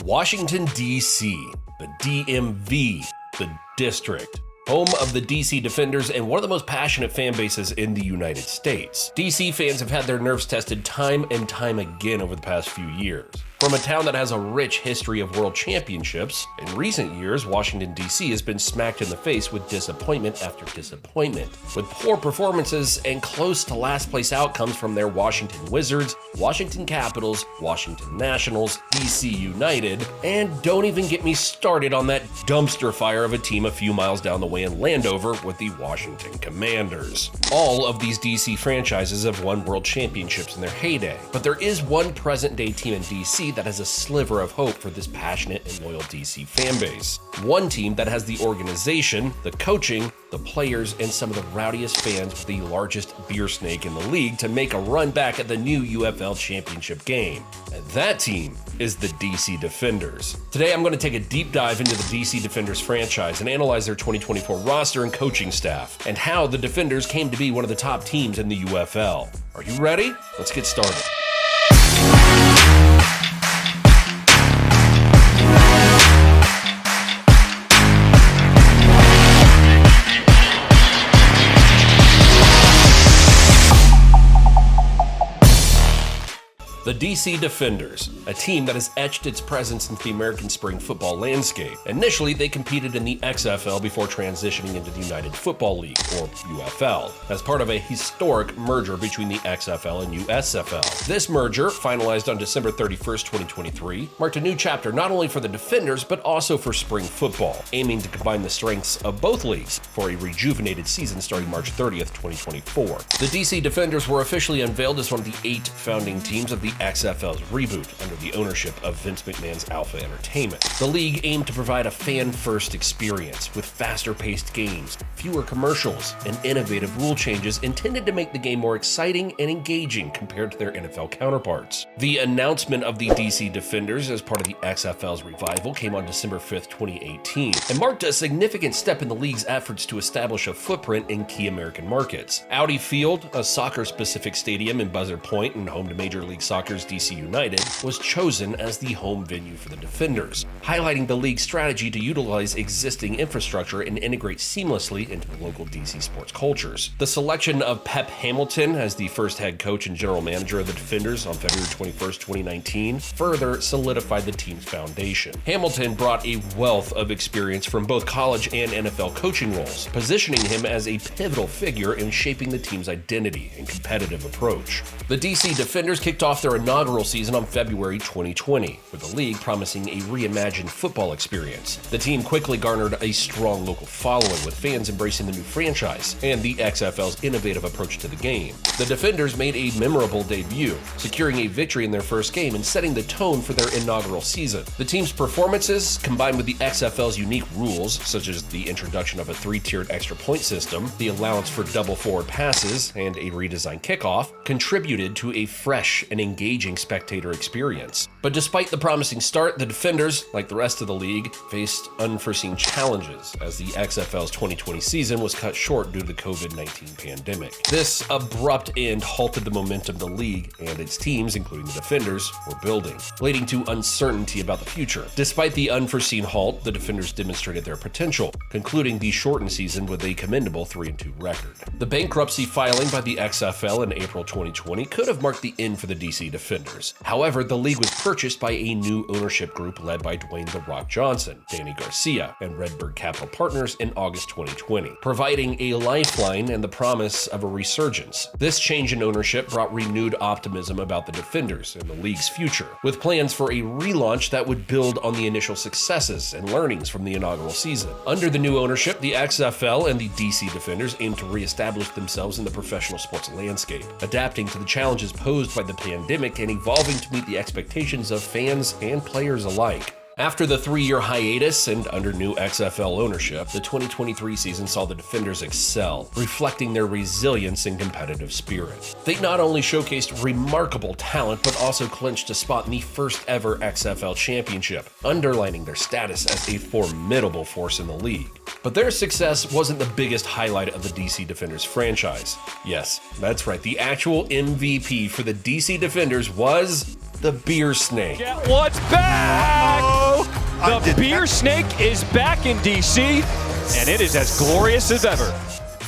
Washington, D.C., the DMV the District. Home of the DC Defenders and one of the most passionate fan bases in the United States. DC fans have had their nerves tested time and time again over the past few years. From a town that has a rich history of world championships, in recent years, Washington, D.C. has been smacked in the face with disappointment after disappointment, with poor performances and close to last place outcomes from their Washington Wizards, Washington Capitals, Washington Nationals, D.C. United, and don't even get me started on that dumpster fire of a team a few miles down the way in Landover with the Washington Commanders. All of these DC franchises have won world championships in their heyday, but there is one present-day team in DC that has a sliver of hope for this passionate and loyal DC fan base. One team that has the organization, the coaching, the players, and some of the rowdiest fans with the largest beer snake in the league to make a run back at the new UFL championship game. And that team is the DC Defenders. Today I'm going to take a deep dive into the DC Defenders franchise and analyze their 2024 roster and coaching staff, and how the Defenders came to be one of the top teams in the UFL. Are you ready? Let's get started. The DC Defenders, a team that has etched its presence into the American spring football landscape. Initially, they competed in the XFL before transitioning into the United Football League, or UFL, as part of a historic merger between the XFL and USFL. This merger, finalized on December 31st, 2023, marked a new chapter not only for the Defenders, but also for spring football, aiming to combine the strengths of both leagues for a rejuvenated season starting March 30th, 2024. The DC Defenders were officially unveiled as one of the 8 founding teams of the XFL's reboot under the ownership of Vince McMahon's Alpha Entertainment. The league aimed to provide a fan-first experience with faster-paced games, fewer commercials, and innovative rule changes intended to make the game more exciting and engaging compared to their NFL counterparts. The announcement of the DC Defenders as part of the XFL's revival came on December 5th, 2018, and marked a significant step in the league's efforts to establish a footprint in key American markets. Audi Field, a soccer-specific stadium in Buzzard Point and home to Major League Soccer's DC United, was chosen as the home venue for the Defenders, highlighting the league's strategy to utilize existing infrastructure and integrate seamlessly into the local DC sports cultures. The selection of Pep Hamilton as the first head coach and general manager of the Defenders on February 21st, 2019, further solidified the team's foundation. Hamilton brought a wealth of experience from both college and NFL coaching roles, positioning him as a pivotal figure in shaping the team's identity and competitive approach. The DC Defenders kicked off their inaugural season on February 2020, with the league promising a reimagined football experience. The team quickly garnered a strong local following, with fans embracing the new franchise and the XFL's innovative approach to the game. The Defenders made a memorable debut, securing a victory in their first game and setting the tone for their inaugural season. The team's performances, combined with the XFL's unique rules, such as the introduction of a 3-tiered extra point system, the allowance for double forward passes, and a redesigned kickoff, contributed to a fresh and engaging spectator experience. But despite the promising start, the Defenders, like the rest of the league, faced unforeseen challenges as the XFL's 2020 season was cut short due to the COVID-19 pandemic. This abrupt end halted the momentum the league and its teams, including the Defenders, were building, leading to uncertainty about the future. Despite the unforeseen halt, the Defenders demonstrated their potential, concluding the shortened season with a commendable 3-2 record. The bankruptcy filing by the XFL in April 2020 could have marked the end for the DC Defenders. However, the league was purchased by a new ownership group led by Dwayne "The Rock" Johnson, Danny Garcia, and Redbird Capital Partners in August 2020, providing a lifeline and the promise of a resurgence. This change in ownership brought renewed optimism about the Defenders and the league's future, with plans for a relaunch that would build on the initial successes and learnings from the inaugural season. Under the new ownership, the XFL and the DC Defenders aim to reestablish themselves in the professional sports landscape, adapting to the challenges posed by the pandemic and evolving to meet the expectations of fans and players alike. After the 3-year hiatus and under new XFL ownership, the 2023 season saw the Defenders excel, reflecting their resilience and competitive spirit. They not only showcased remarkable talent, but also clinched a spot in the first ever XFL championship, underlining their status as a formidable force in the league. But their success wasn't the biggest highlight of the DC Defenders franchise. Yes, that's right, the actual MVP for the DC Defenders was the beer snake. Get what's back! The beer snake is back in DC, and it is as glorious as ever.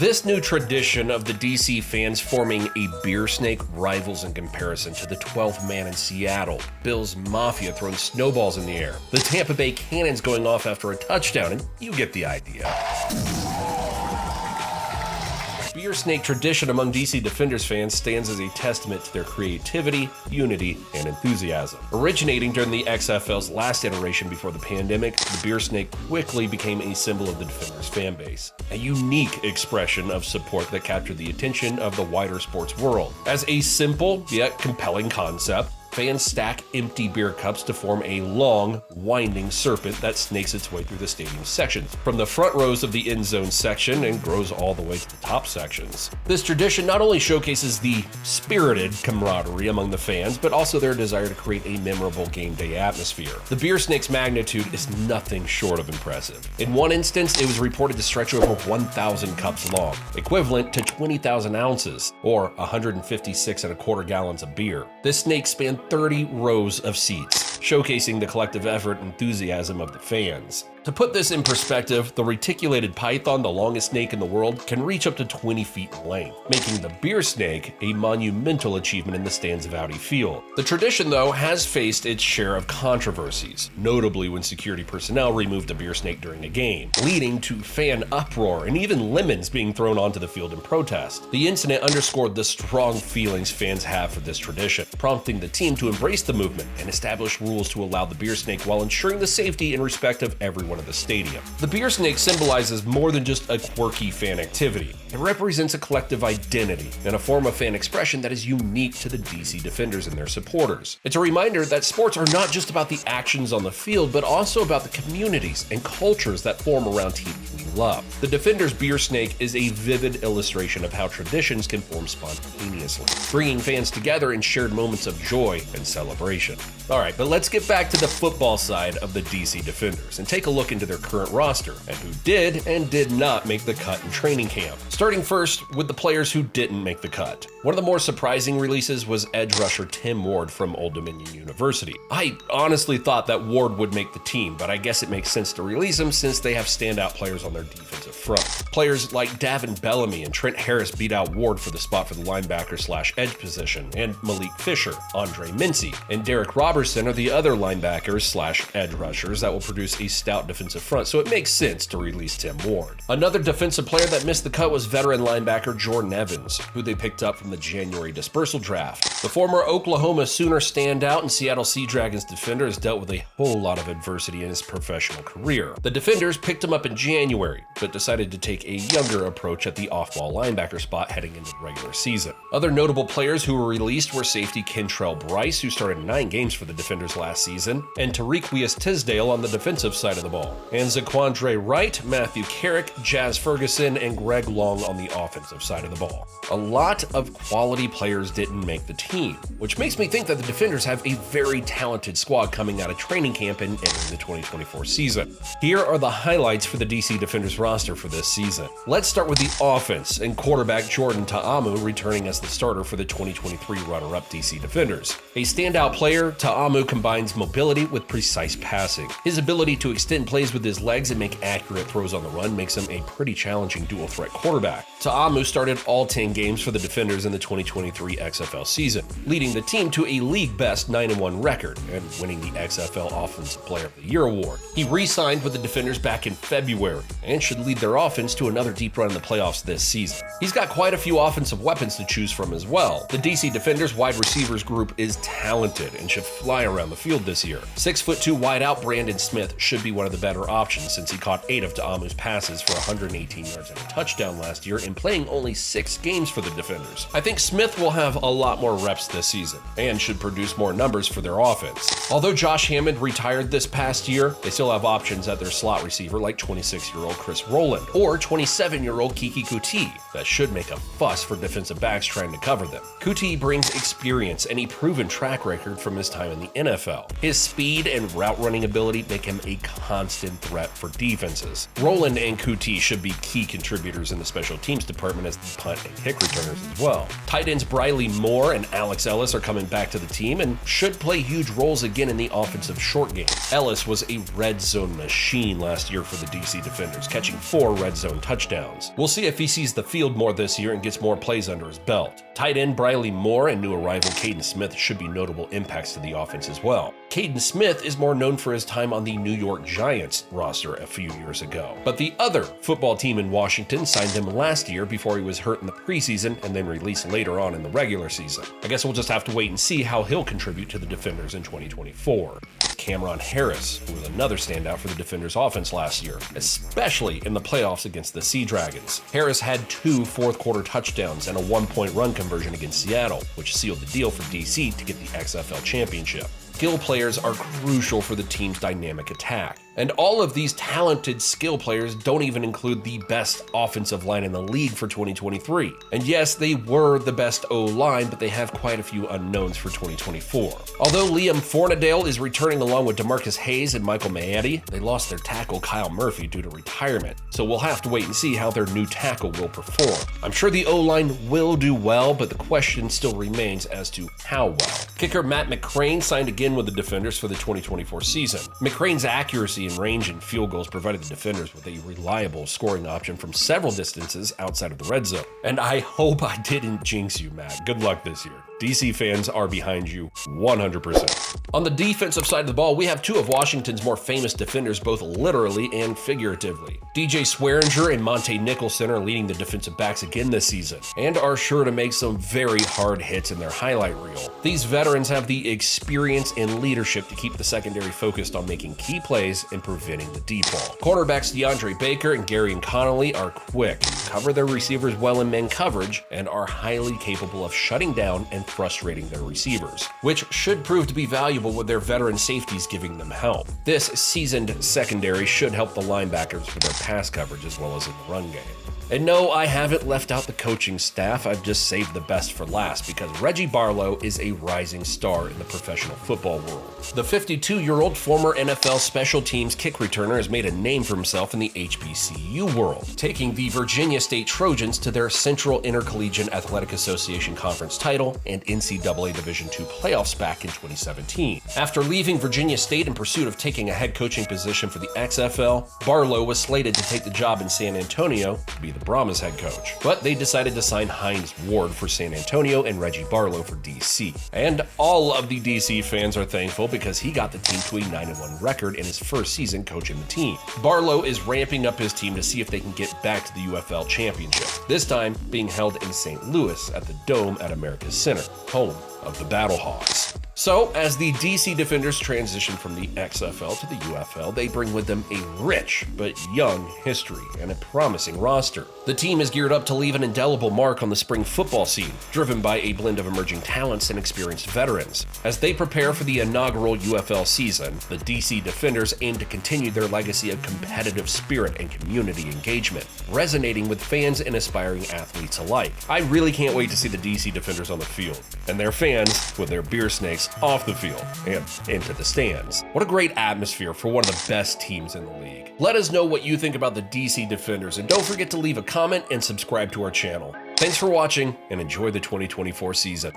This new tradition of the DC fans forming a beer snake rivals in comparison to the 12th man in Seattle, Bills Mafia throwing snowballs in the air, the Tampa Bay Cannons going off after a touchdown, and you get the idea. Beer snake tradition among DC Defenders fans stands as a testament to their creativity, unity, and enthusiasm. Originating during the XFL's last iteration before the pandemic, the beer snake quickly became a symbol of the Defenders fan base, a unique expression of support that captured the attention of the wider sports world. As a simple yet compelling concept, fans stack empty beer cups to form a long, winding serpent that snakes its way through the stadium sections, from the front rows of the end zone section and grows all the way to the top sections. This tradition not only showcases the spirited camaraderie among the fans, but also their desire to create a memorable game day atmosphere. The beer snake's magnitude is nothing short of impressive. In one instance, it was reported to stretch over 1,000 cups long, equivalent to 20,000 ounces, or 156¼ gallons of beer. This snake spanned 30 rows of seats, showcasing the collective effort and enthusiasm of the fans. To put this in perspective, the reticulated python, the longest snake in the world, can reach up to 20 feet in length, making the beer snake a monumental achievement in the stands of Audi Field. The tradition, though, has faced its share of controversies, notably when security personnel removed a beer snake during a game, leading to fan uproar and even lemons being thrown onto the field in protest. The incident underscored the strong feelings fans have for this tradition, prompting the team to embrace the movement and establish rules to allow the beer snake while ensuring the safety and respect of everyone of the stadium. The beer snake symbolizes more than just a quirky fan activity. It represents a collective identity and a form of fan expression that is unique to the DC Defenders and their supporters. It's a reminder that sports are not just about the actions on the field, but also about the communities and cultures that form around teams we love. The Defenders beer snake is a vivid illustration of how traditions can form spontaneously, bringing fans together in shared moments of joy and celebration. All right, but let's get back to the football side of the DC Defenders and take a look into their current roster and who did and did not make the cut in training camp. Starting first with the players who didn't make the cut. One of the more surprising releases was edge rusher Tim Ward from Old Dominion University. I honestly thought that Ward would make the team, but I guess it makes sense to release him since they have standout players on their defensive front. Players like Davin Bellamy and Trent Harris beat out Ward for the spot for the linebacker/edge position, and Malik Fisher, Andre Mincy, and Derek Robertson are the other linebackers/edge rushers that will produce a stout defensive front, so it makes sense to release Tim Ward. Another defensive player that missed the cut was veteran linebacker Jordan Evans, who they picked up from the January dispersal draft. The former Oklahoma Sooner standout and Seattle Sea Dragons defender has dealt with a whole lot of adversity in his professional career. The Defenders picked him up in January, but decided to take a younger approach at the off-ball linebacker spot heading into the regular season. Other notable players who were released were safety Kentrell Bryce, who started 9 games for the Defenders last season, and Tariquius Tisdale on the defensive side of the ball, and Zaquandre Wright, Matthew Carrick, Jazz Ferguson, and Greg Long on the offensive side of the ball. A lot of quality players didn't make the team, which makes me think that the Defenders have a very talented squad coming out of training camp and entering the 2024 season. Here are the highlights for the DC Defenders roster for this season. Let's start with the offense and quarterback Jordan Ta'amu returning as the starter for the 2023 runner-up DC Defenders. A standout player, Ta'amu combines mobility with precise passing. His ability to extend plays with his legs and make accurate throws on the run makes him a pretty challenging dual-threat quarterback. Ta'amu started all 10 games for the Defenders in the 2023 XFL season, leading the team to a league-best 9-1 record and winning the XFL Offensive Player of the Year award. He re-signed with the Defenders back in February and should lead their offense to another deep run in the playoffs this season. He's got quite a few offensive weapons to choose from as well. The DC Defenders wide receivers group is talented and should fly around the field this year. 6'2" wideout Brandon Smith should be one of the better options since he caught 8 of Ta'amu's passes for 118 yards and a touchdown last year and playing only 6 games for the Defenders. I think Smith will have a lot more reps this season and should produce more numbers for their offense. Although Josh Hammond retired this past year, they still have options at their slot receiver like 26-year-old Chris Rowland or 27-year-old Kiki Kuti that should make a fuss for defensive backs trying to cover them. Kuti brings experience and a proven track record from his time in the NFL. His speed and route running ability make him a constant threat for defenses. Rowland and Kuti should be key contributors in the special teams department as the punt and kick returners as well. Tight ends Briley Moore and Alex Ellis are coming back to the team and should play huge roles again in the offensive short game. Ellis was a red zone machine last year for the DC Defenders, catching 4 red zone touchdowns. We'll see if he sees the field more this year and gets more plays under his belt. Tight end Briley Moore and new arrival Caden Smith should be notable impacts to the offense as well. Caden Smith is more known for his time on the New York Giants roster a few years ago. But the other football team in Washington signed him last year before he was hurt in the preseason and then released later on in the regular season. I guess we'll just have to wait and see how he'll contribute to the Defenders in 2024. Cameron Harris, who was another standout for the Defenders offense last year, especially in the playoffs against the Sea Dragons. Harris had 2 fourth-quarter touchdowns and a 1-point run conversion against Seattle, which sealed the deal for DC to get the XFL championship. Skill players are crucial for the team's dynamic attack. And all of these talented skill players don't even include the best offensive line in the league for 2023. And yes, they were the best O-line, but they have quite a few unknowns for 2024. Although Liam Fornadale is returning along with DeMarcus Hayes and Michael Maietti, they lost their tackle Kyle Murphy due to retirement. So we'll have to wait and see how their new tackle will perform. I'm sure the O-line will do well, but the question still remains as to how well. Kicker Matt McCrane signed again with the Defenders for the 2024 season. McCrane's accuracy and range in field goals provided the Defenders with a reliable scoring option from several distances outside of the red zone. And I hope I didn't jinx you, Matt. Good luck this year. DC fans are behind you 100%. On the defensive side of the ball, we have 2 of Washington's more famous defenders, both literally and figuratively. DJ Swearinger and Monte Nicholson are leading the defensive backs again this season, and are sure to make some very hard hits in their highlight reel. These veterans have the experience and leadership to keep the secondary focused on making key plays and preventing the deep ball. Cornerbacks DeAndre Baker and Gary Connolly are quick, cover their receivers well in man coverage, and are highly capable of shutting down and frustrating their receivers, which should prove to be valuable with their veteran safeties giving them help. This seasoned secondary should help the linebackers with their pass coverage as well as in the run game. And no, I haven't left out the coaching staff, I've just saved the best for last because Reggie Barlow is a rising star in the professional football world. The 52-year-old former NFL special teams kick returner has made a name for himself in the HBCU world, taking the Virginia State Trojans to their Central Intercollegiate Athletic Association Conference title and NCAA Division II playoffs back in 2017. After leaving Virginia State in pursuit of taking a head coaching position for the XFL, Barlow was slated to take the job in San Antonio to be the Brahmas head coach, but they decided to sign Hines Ward for San Antonio and Reggie Barlow for DC. And all of the DC fans are thankful because he got the team to a 9-1 record in his first season coaching the team. Barlow is ramping up his team to see if they can get back to the UFL championship, this time being held in St. Louis at the Dome at America's Center, home of the Battlehawks. So, as the DC Defenders transition from the XFL to the UFL, they bring with them a rich but young history and a promising roster. The team is geared up to leave an indelible mark on the spring football scene, driven by a blend of emerging talents and experienced veterans. As they prepare for the inaugural UFL season, the DC Defenders aim to continue their legacy of competitive spirit and community engagement, resonating with fans and aspiring athletes alike. I really can't wait to see the DC Defenders on the field, and their fans with their beer snakes off the field and into the stands. What a great atmosphere for one of the best teams in the league. Let us know what you think about the DC Defenders, and don't forget to leave a comment and subscribe to our channel. Thanks for watching, and enjoy the 2024 season.